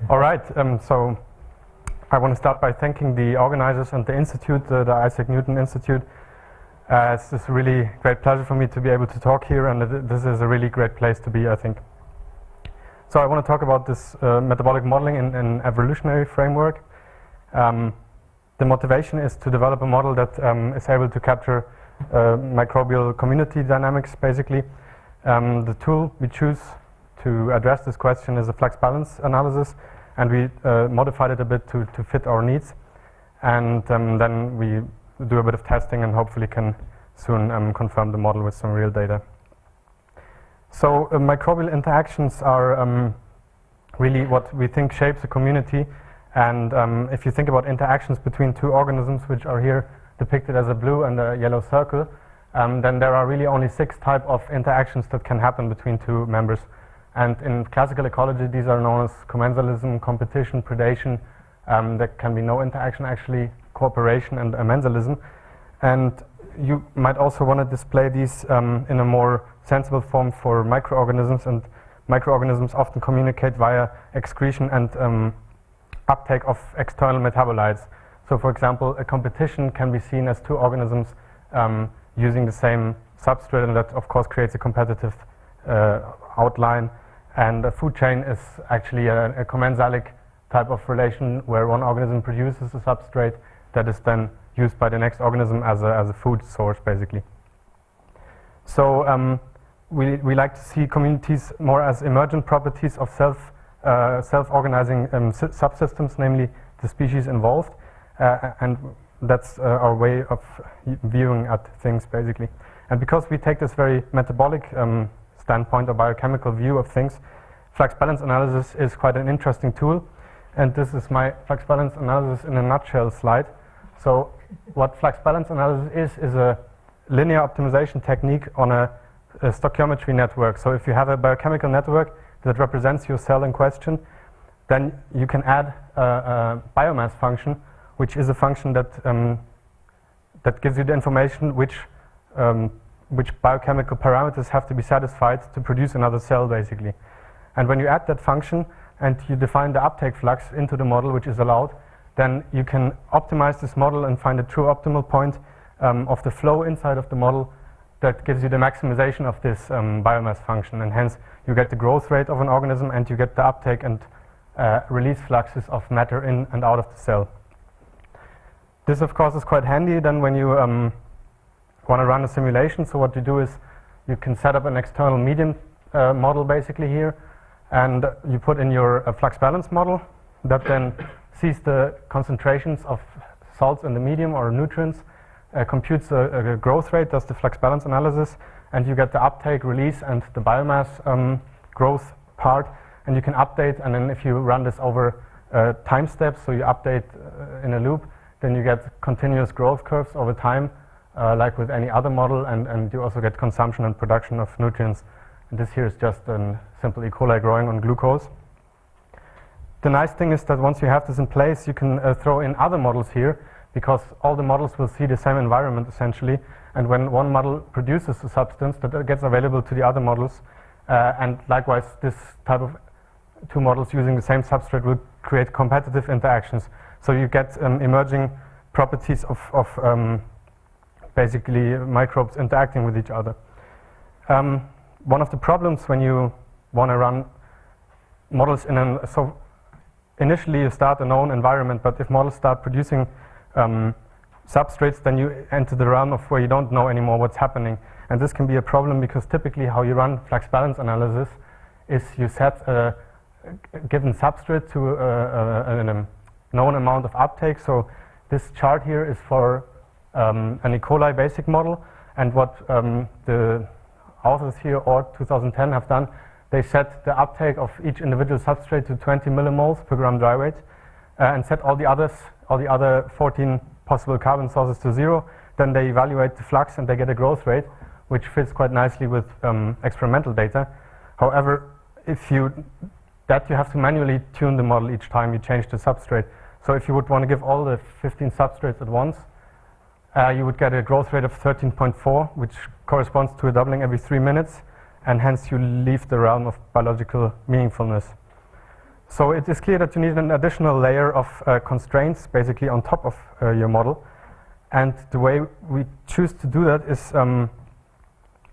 All right, so I want to start by thanking the organizers and the institute, the Isaac Newton Institute. It's just a really great pleasure for me to be able to talk here, and this is a really great place to be, I think. So I want to talk about this metabolic modeling in an evolutionary framework. The motivation is to develop a model that is able to capture microbial community dynamics, basically. The tool we choose to address this question is a flux balance analysis, and we modified it a bit to fit our needs. And then we do a bit of testing and hopefully can soon confirm the model with some real data. So microbial interactions are really what we think shapes a community. And if you think about interactions between two organisms, which are here depicted as a blue and a yellow circle, then there are really only 6 types of interactions that can happen between two members. And in classical ecology, these are known as commensalism, competition, predation. There can be no interaction, actually, cooperation and amensalism. And you might also want to display these in a more sensible form for microorganisms, and microorganisms often communicate via excretion and uptake of external metabolites. So for example, a competition can be seen as two organisms using the same substrate, and that of course creates a competitive outline. And a food chain is actually a commensalic type of relation where one organism produces a substrate that is then used by the next organism as a food source, basically. So we like to see communities more as emergent properties of self-organizing subsystems, namely the species involved, and that's our way of viewing at things, basically. And because we take this very metabolic standpoint or biochemical view of things, flux balance analysis is quite an interesting tool. And this is my flux balance analysis in a nutshell slide. So what flux balance analysis is a linear optimization technique on a stoichiometry network. So if you have a biochemical network that represents your cell in question, then you can add a biomass function, which is a function that that gives you the information which biochemical parameters have to be satisfied to produce another cell, basically. And when you add that function and you define the uptake flux into the model, which is allowed, then you can optimize this model and find a true optimal point of the flow inside of the model that gives you the maximization of this biomass function. And hence, you get the growth rate of an organism, and you get the uptake and release fluxes of matter in and out of the cell. This, of course, is quite handy then when you want to run a simulation. So what you do is you can set up an external medium model, basically, here, and you put in your flux balance model that then sees the concentrations of salts in the medium or nutrients, computes a growth rate, does the flux balance analysis, and you get the uptake, release, and the biomass growth part, and you can update. And then if you run this over time steps, so you update in a loop, then you get continuous growth curves over time, like with any other model, and you also get consumption and production of nutrients. And this here is just a simple E. coli growing on glucose. The nice thing is that once you have this in place, you can throw in other models here, because all the models will see the same environment, essentially. And when one model produces a substance, that gets available to the other models. And likewise, this type of two models using the same substrate will create competitive interactions. So you get emerging properties of basically microbes interacting with each other. One of the problems when you want to run models so initially you start a known environment, but if models start producing substrates, then you enter the realm of where you don't know anymore what's happening. And this can be a problem because typically how you run flux balance analysis is you set a given substrate to a known amount of uptake. So this chart here is for an E. coli basic model, and what the authors here, or 2010, have done, they set the uptake of each individual substrate to 20 millimoles per gram dry weight, and set all the other 14 possible carbon sources to 0. Then they evaluate the flux and they get a growth rate, which fits quite nicely with experimental data. However, you have to manually tune the model each time you change the substrate. So if you would want to give all the 15 substrates at once, you would get a growth rate of 13.4, which corresponds to a doubling every 3 minutes. and hence you leave the realm of biological meaningfulness. So it is clear that you need an additional layer of constraints basically on top of your model. And the way we choose to do that is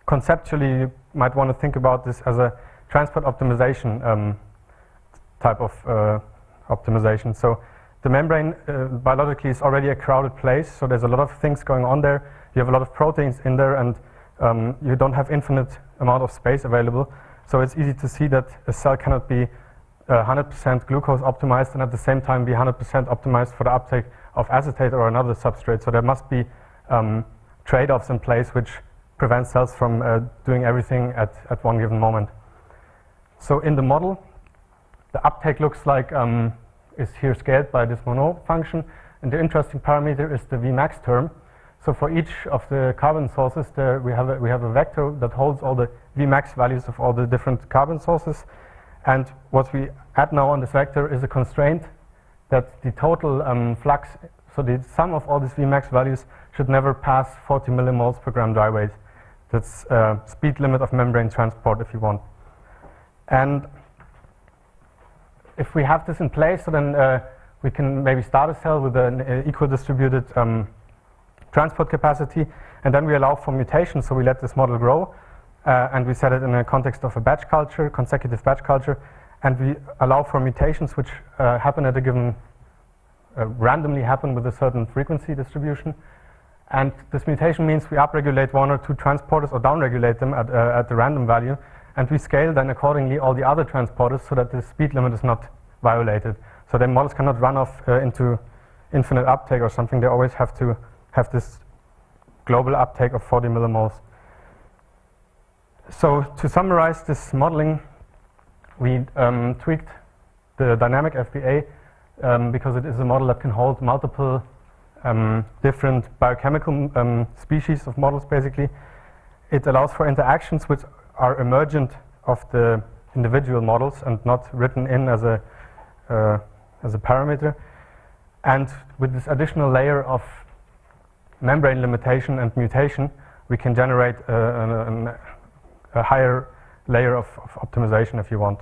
conceptually you might want to think about this as a transport optimization type of optimization. So the membrane biologically is already a crowded place, so there's a lot of things going on there. You have a lot of proteins in there, and you don't have infinite amount of space available. So it's easy to see that a cell cannot be 100% glucose optimized and at the same time be 100% optimized for the uptake of acetate or another substrate. So there must be trade-offs in place which prevent cells from doing everything at one given moment. So in the model, the uptake looks like is here scaled by this Monod function, and the interesting parameter is the Vmax term. So for each of the carbon sources, we have a vector that holds all the Vmax values of all the different carbon sources. And what we add now on this vector is a constraint that the total flux, so the sum of all these Vmax values should never pass 40 millimoles per gram dry weight. That's speed limit of membrane transport if you want. And if we have this in place, so then we can maybe start a cell with an equal distributed transport capacity, and then we allow for mutations, so we let this model grow. And we set it in a context of a batch culture, consecutive batch culture, and we allow for mutations which happen at a given, randomly happen with a certain frequency distribution. And this mutation means we upregulate one or two transporters or downregulate them at the random value, and we scale then accordingly all the other transporters so that the speed limit is not violated. So the models cannot run off into infinite uptake or something. They always have to have this global uptake of 40 millimoles. So to summarize this modeling, we tweaked the dynamic FBA because it is a model that can hold multiple different biochemical species of models, basically. It allows for interactions which are emergent of the individual models and not written in as a parameter. And with this additional layer of membrane limitation and mutation, we can generate a higher layer of optimization if you want.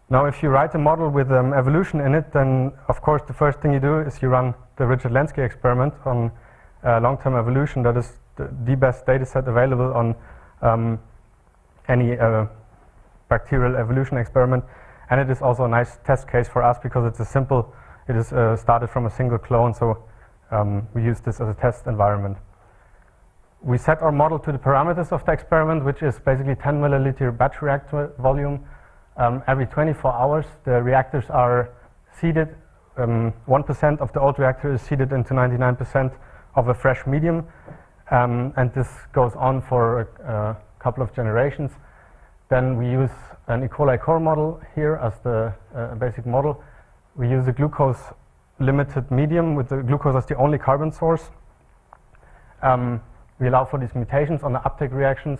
Now if you write a model with evolution in it, then of course the first thing you do is you run the Richard Lenski experiment on long-term evolution. That is the best data set available on any bacterial evolution experiment, and it is also a nice test case for us because it's it is started from a single clone, so we use this as a test environment. We set our model to the parameters of the experiment, which is basically 10 milliliter batch reactor volume. Every 24 hours, the reactors are seeded. 1% of the old reactor is seeded into 99% of a fresh medium. And this goes on for a couple of generations. Then we use an E.coli core model here as the basic model. We use a glucose limited medium with the glucose as the only carbon source. We allow for these mutations on the uptake reactions,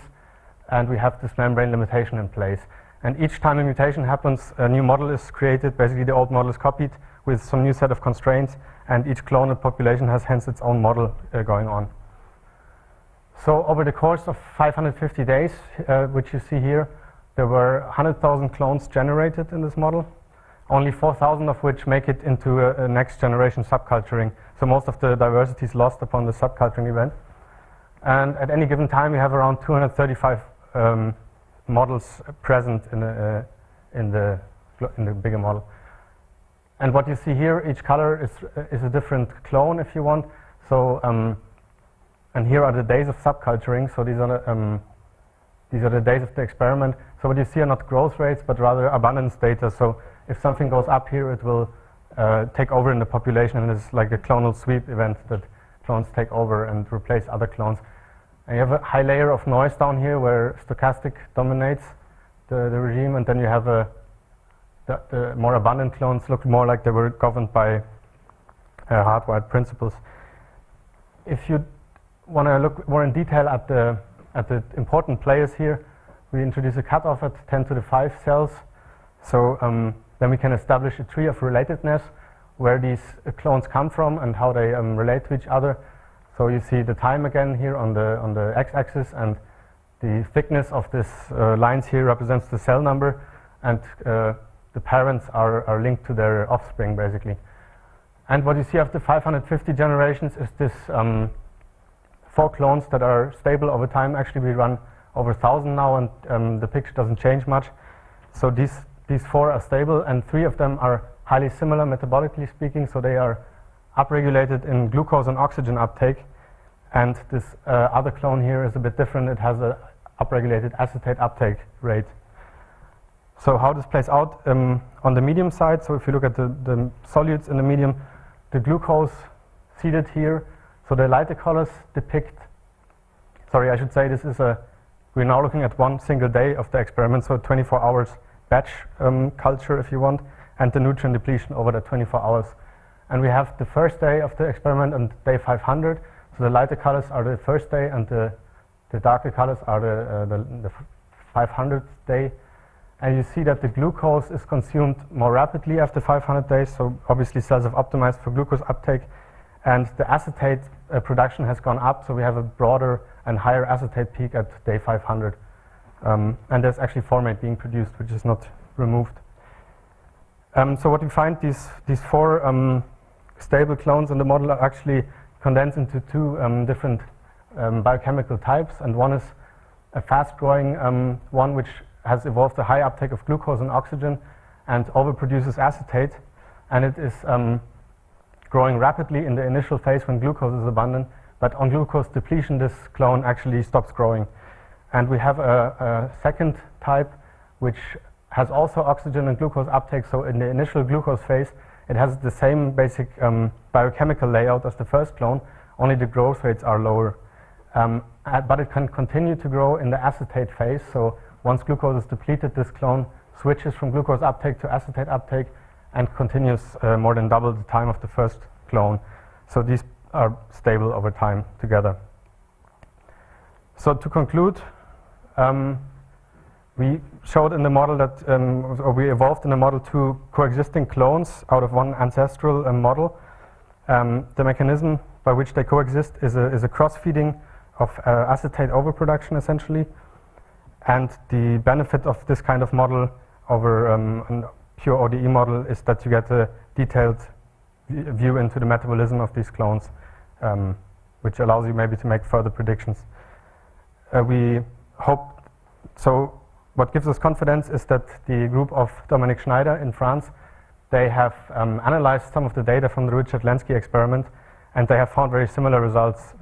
and we have this membrane limitation in place. And each time a mutation happens, a new model is created. Basically, the old model is copied with some new set of constraints, and each clonal population has hence its own model going on. So over the course of 550 days, which you see here, there were 100,000 clones generated in this model, only 4,000 of which make it into a next generation subculturing. So most of the diversity is lost upon the subculturing event. And at any given time, we have around 235 models present in the bigger model. And what you see here, each color is a different clone, if you want. So, and here are the days of subculturing. So these are the days of the experiment. So what you see are not growth rates, but rather abundance data. So if something goes up here, it will take over in the population, and it's like a clonal sweep event that clones take over and replace other clones. And you have a high layer of noise down here where stochastic dominates the regime, and then you have the more abundant clones look more like they were governed by hardwired principles. If you want to look more in detail at the important players here, we introduce a cutoff at 10 to the 5 cells. So then we can establish a tree of relatedness where these clones come from and how they relate to each other. So you see the time again here on the x-axis, and the thickness of this lines here represents the cell number, and the parents are linked to their offspring, basically. And what you see after 550 generations is this 4 clones that are stable over time. Actually, we run over 1,000 now, and the picture doesn't change much. So these 4 are stable, and 3 of them are highly similar metabolically speaking. So they are upregulated in glucose and oxygen uptake. And this other clone here is a bit different. It has a upregulated acetate uptake rate. So how this plays out on the medium side, so if you look at the solutes in the medium, the glucose seated here, so the lighter colors depict, sorry, I should say this is we're now looking at one single day of the experiment, so 24 hours batch culture if you want, and the nutrient depletion over the 24 hours. And we have the first day of the experiment and day 500, so the lighter colors are the first day and the darker colors are the 500th day. And you see that the glucose is consumed more rapidly after 500 days, so obviously cells have optimized for glucose uptake, and the acetate production has gone up, so we have a broader and higher acetate peak at day 500. And there's actually formate being produced, which is not removed. So what we find, these 4 stable clones in the model are actually condensed into 2 different biochemical types, and one is a fast-growing one which has evolved a high uptake of glucose and oxygen and overproduces acetate, and it is growing rapidly in the initial phase when glucose is abundant, but on glucose depletion this clone actually stops growing. And we have a second type which has also oxygen and glucose uptake, so in the initial glucose phase it has the same basic biochemical layout as the first clone, only the growth rates are lower. But it can continue to grow in the acetate phase, so once glucose is depleted, this clone switches from glucose uptake to acetate uptake and continues more than double the time of the first clone. So these are stable over time together. So to conclude, we showed in the model that, or we evolved in the model 2 coexisting clones out of one ancestral model. The mechanism by which they coexist is a cross-feeding of acetate overproduction, essentially. And the benefit of this kind of model over a pure ODE model is that you get a detailed view into the metabolism of these clones, which allows you maybe to make further predictions. We hope, so what gives us confidence is that the group of Dominic Schneider in France, they have analyzed some of the data from the Richard Lenski experiment, and they have found very similar results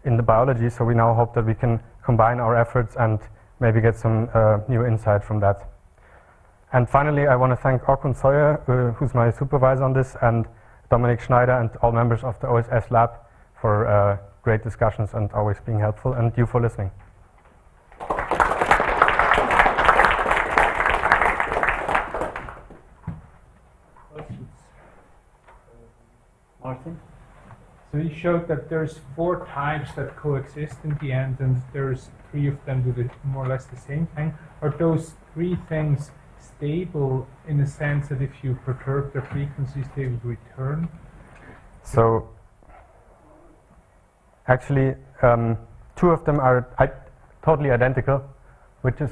in the biology, so we now hope that we can combine our efforts and maybe get some new insight from that. And finally, I want to thank Orkun Soyer, who's my supervisor on this, and Dominic Schneider and all members of the OSS lab for great discussions and always being helpful, and you for listening. Questions? Martin? So you showed that there's 4 types that coexist in the end, and there's 3 of them do more or less the same thing. Are those 3 things stable in the sense that if you perturb their frequencies, they would return? So actually, 2 of them are totally identical, which is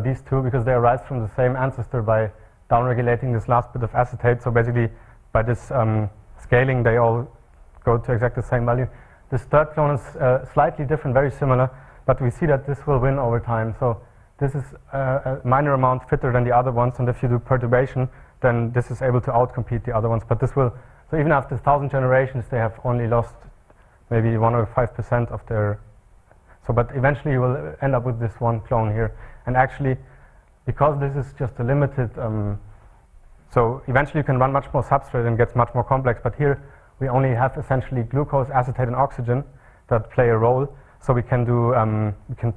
these 2, because they arise from the same ancestor by downregulating this last bit of acetate. So basically, by this scaling, they all go to exactly the same value. This third clone is slightly different, very similar, but we see that this will win over time. So this is a minor amount fitter than the other ones, and if you do perturbation, then this is able to outcompete the other ones. But this will, so even after 1,000 generations, they have only lost maybe 1 or 5% of their, so but eventually you will end up with this one clone here. And actually, because this is just a limited, so eventually you can run much more substrate and gets much more complex, but here we only have essentially glucose, acetate, and oxygen that play a role. So we can do, we can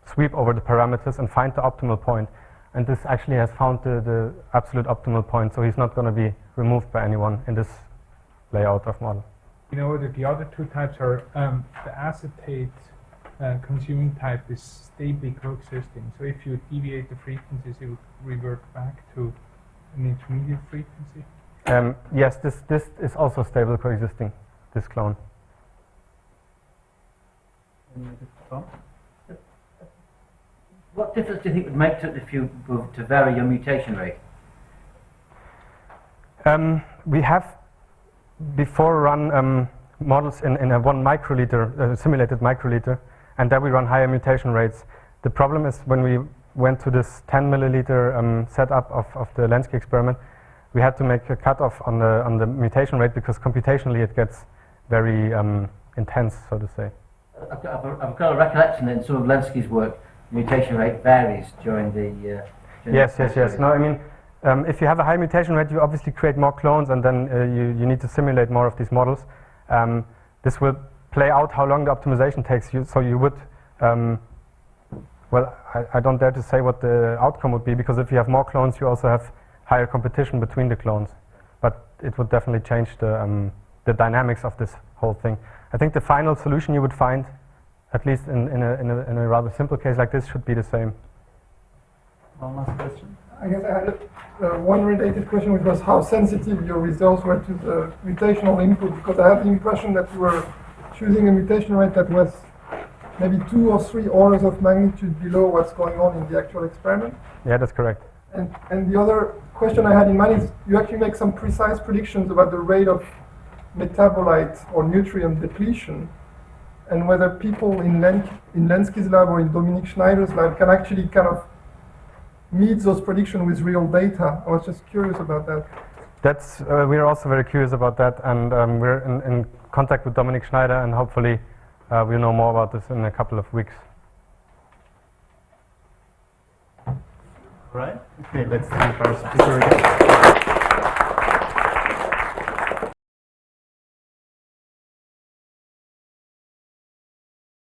sweep over the parameters and find the optimal point. And this actually has found the absolute optimal point, so he's not going to be removed by anyone in this layout of model. You know that the other 2 types are the acetate consuming type is stably coexisting. So if you deviate the frequencies, it will revert back to an intermediate frequency. Yes, this is also stable coexisting, this clone. What difference do you think it would make if you were to vary your mutation rate? We have before run models in a 1 microliter, simulated microliter, and there we run higher mutation rates. The problem is when we went to this 10 milliliter setup of the Lenski experiment, we had to make a cutoff on the mutation rate because computationally it gets very intense, so to say. I've got a recollection that in some of Lenski's work, mutation rate varies during the... Yes. No, I mean, if you have a high mutation rate, you obviously create more clones, and then you need to simulate more of these models. This will play out how long the optimization takes you. So you would, well, I don't dare to say what the outcome would be, because if you have more clones, you also have higher competition between the clones. But it would definitely change the dynamics of this whole thing. I think the final solution you would find, at least in a rather simple case like this, should be the same. One last question. I guess I had one related question, which was how sensitive your results were to the mutational input, because I had the impression that you were choosing a mutation rate that was maybe 2 or 3 orders of magnitude below what's going on in the actual experiment. Yeah, that's correct. And the other question I had in mind is you actually make some precise predictions about the rate of metabolite or nutrient depletion, and whether people in Lenski's lab or in Dominique Schneider's lab can actually kind of meet those predictions with real data. I was just curious about that. That's we're also very curious about that, and we're in contact with Dominique Schneider, and hopefully we'll know more about this in a couple of weeks. Right. Okay, let's thank our speaker again.